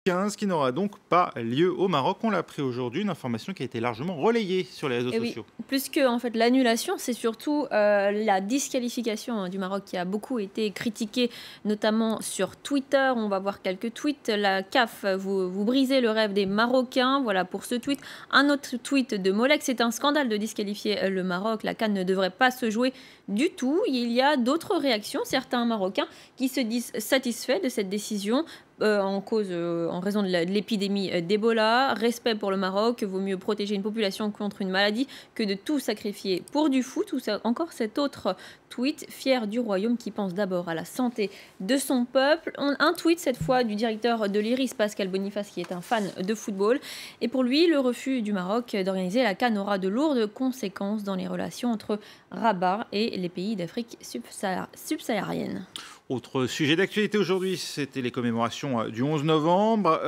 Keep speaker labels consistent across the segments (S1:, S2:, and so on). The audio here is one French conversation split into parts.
S1: 15 qui n'aura donc pas lieu au Maroc. On l'a appris aujourd'hui, une information qui a été largement relayée sur les réseaux
S2: Et oui,
S1: sociaux.
S2: plus que en fait, l'annulation, c'est surtout la disqualification du Maroc qui a beaucoup été critiquée, notamment sur Twitter. On va voir quelques tweets. La CAF, vous brisez le rêve des Marocains. Voilà pour ce tweet. Un autre tweet de Molek, c'est un scandale de disqualifier le Maroc. La CAN ne devrait pas se jouer du tout. Il y a d'autres réactions, certains Marocains qui se disent satisfaits de cette décision. En raison de l'épidémie d'Ebola, respect pour le Maroc, vaut mieux protéger une population contre une maladie que de tout sacrifier pour du foot. Ou encore cet autre tweet, fier du royaume qui pense d'abord à la santé de son peuple. Un tweet cette fois du directeur de l'Iris, Pascal Boniface, qui est un fan de football. Et pour lui, le refus du Maroc d'organiser la CAN aura de lourdes conséquences dans les relations entre Rabat et les pays d'Afrique subsaharienne.
S1: Autre sujet d'actualité aujourd'hui, c'était les commémorations du 11 novembre.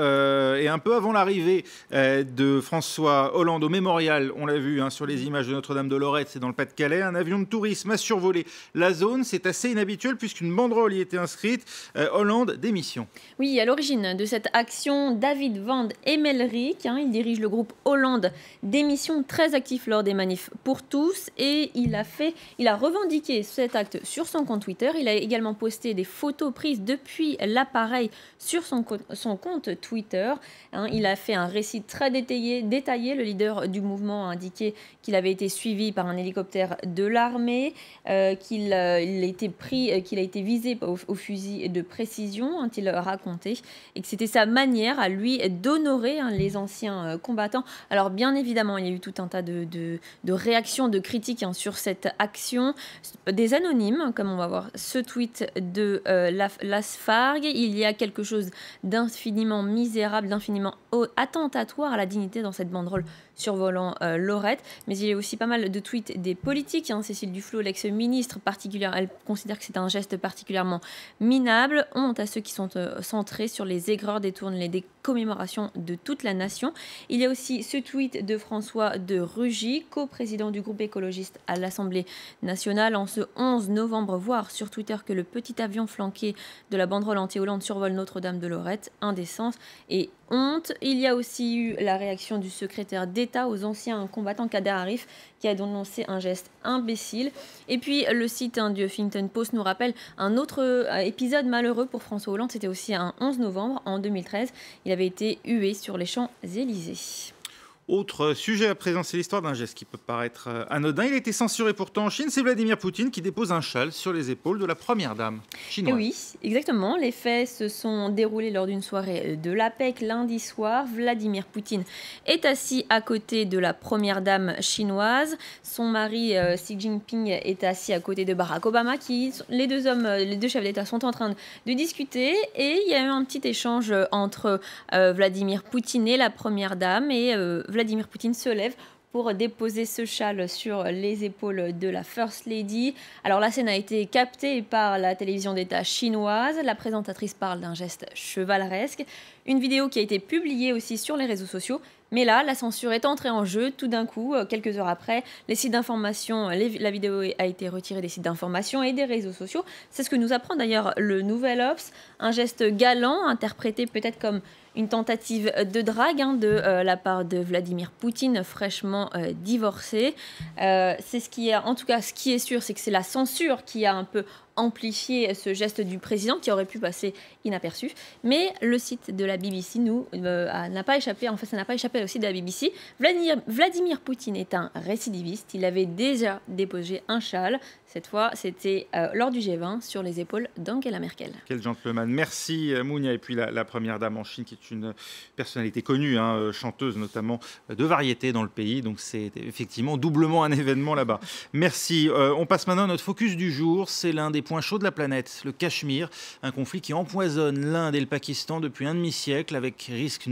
S1: Et un peu avant l'arrivée de François Hollande au mémorial, on l'a vu sur les images de Notre-Dame de Lorette, c'est dans le Pas-de-Calais, un avion de tourisme a survolé la zone. C'est assez inhabituel puisqu'une banderole y était inscrite, Hollande démission.
S2: Oui, à l'origine de cette action, David Van Emelryk, il dirige le groupe Hollande démission, très actif lors des manifs pour tous, et il a revendiqué cet acte sur son compte Twitter. Il a également posté des photos prises depuis l'appareil sur son compte Twitter. Il a fait un récit très détaillé. Le leader du mouvement a indiqué qu'il avait été suivi par un hélicoptère de l'armée, qu'il a été visé au fusil de précision, a-t-il raconté, et que c'était sa manière à lui d'honorer les anciens combattants. Alors bien évidemment, il y a eu tout un tas de réactions, de critiques sur cette action. Des anonymes, comme on va voir ce tweet de Lasfargue. Il y a quelque chose d'infiniment misérable, d'infiniment attentatoire à la dignité dans cette banderole survolant Lorette. Mais il y a aussi pas mal de tweets des politiques. Cécile Duflot, l'ex-ministre, elle considère que c'est un geste particulièrement minable. Honte à ceux qui sont centrés sur les aigreurs détournent des commémorations de toute la nation. Il y a aussi ce tweet de François de Rugy, co-président du groupe écologiste à l'Assemblée nationale. En ce 11 novembre, voir sur Twitter que le petit avion flanqué de la banderole anti-Hollande survole Notre-Dame de Lorette. Indécence et honte. Il y a aussi eu la réaction du secrétaire d'État aux anciens combattants, Kader Arif, qui a dénoncé un geste imbécile. Et puis le site du Huffington Post nous rappelle un autre épisode malheureux pour François Hollande. C'était aussi un 11 novembre en 2013. Il avait été hué sur les Champs-Élysées.
S1: Autre sujet à présent, c'est l'histoire d'un geste qui peut paraître anodin. Il a été censuré pourtant en Chine. C'est Vladimir Poutine qui dépose un châle sur les épaules de la première dame chinoise.
S2: Et oui, exactement. Les faits se sont déroulés lors d'une soirée de l'APEC lundi soir. Vladimir Poutine est assis à côté de la première dame chinoise. Son mari Xi Jinping est assis à côté de Barack Obama. Les deux chefs d'État sont en train de discuter. Et il y a eu un petit échange entre Vladimir Poutine et la première dame. Et Vladimir Poutine se lève pour déposer ce châle sur les épaules de la First Lady. Alors la scène a été captée par la télévision d'État chinoise. La présentatrice parle d'un geste chevaleresque. Une vidéo qui a été publiée aussi sur les réseaux sociaux. Mais là, la censure est entrée en jeu tout d'un coup, quelques heures après. Les sites d'information, la vidéo a été retirée des sites d'information et des réseaux sociaux. C'est ce que nous apprend d'ailleurs le Nouvel Obs. Un geste galant, interprété peut-être comme une tentative de drague de la part de Vladimir Poutine, fraîchement divorcé. C'est ce qui est, en tout cas, ce qui est sûr, c'est que c'est la censure qui a un peu amplifié ce geste du président qui aurait pu passer inaperçu. Mais le site de la BBC n'a pas échappé, en fait ça n'a pas échappé au site de la BBC. Vladimir Poutine est un récidiviste. Il avait déjà déposé un châle. Cette fois, c'était lors du G20 sur les épaules d'Angela Merkel.
S1: Quel gentleman. Merci Mounia. Et puis la première dame en Chine qui est une personnalité connue, chanteuse notamment de variété dans le pays. Donc c'est effectivement doublement un événement là-bas. Merci. On passe maintenant à notre focus du jour. C'est l'un des points chauds de la planète, le Cachemire. Un conflit qui empoisonne l'Inde et le Pakistan depuis un demi-siècle avec risque